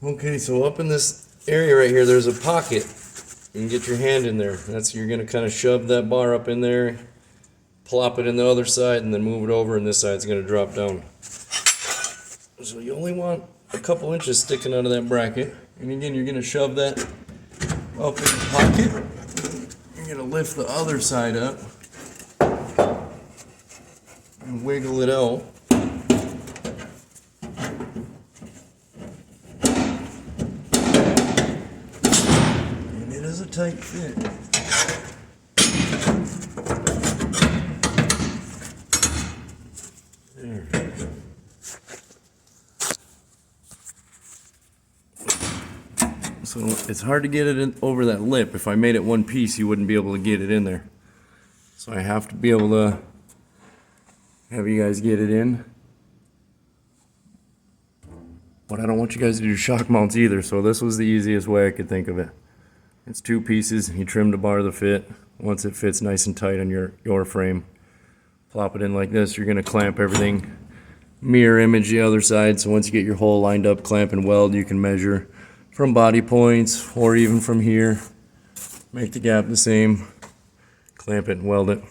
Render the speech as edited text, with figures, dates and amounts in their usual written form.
Okay, so up in this area right here, there's a pocket. You can get your hand in there. You're gonna kind of shove that bar up in there, plop it in the other side, and then move it over, and this side's gonna drop down. So you only want a couple inches sticking out of that bracket. And again, you're gonna shove that up in the pocket. You're gonna lift the other side up and wiggle it out. And it is a tight fit. There. So it's hard to get it in over that lip. If I made it one piece, you wouldn't be able to get it in there. So I have to be able to have you guys get it in. But I don't want you guys to do shock mounts either, so this was the easiest way I could think of it. It's two pieces. You trim the bar to fit. Once it fits nice and tight on your frame, plop it in like this. You're going to clamp everything, mirror image the other side, so once you get your hole lined up, clamp and weld, you can measure from body points or even from here. Make the gap the same, clamp it and weld it.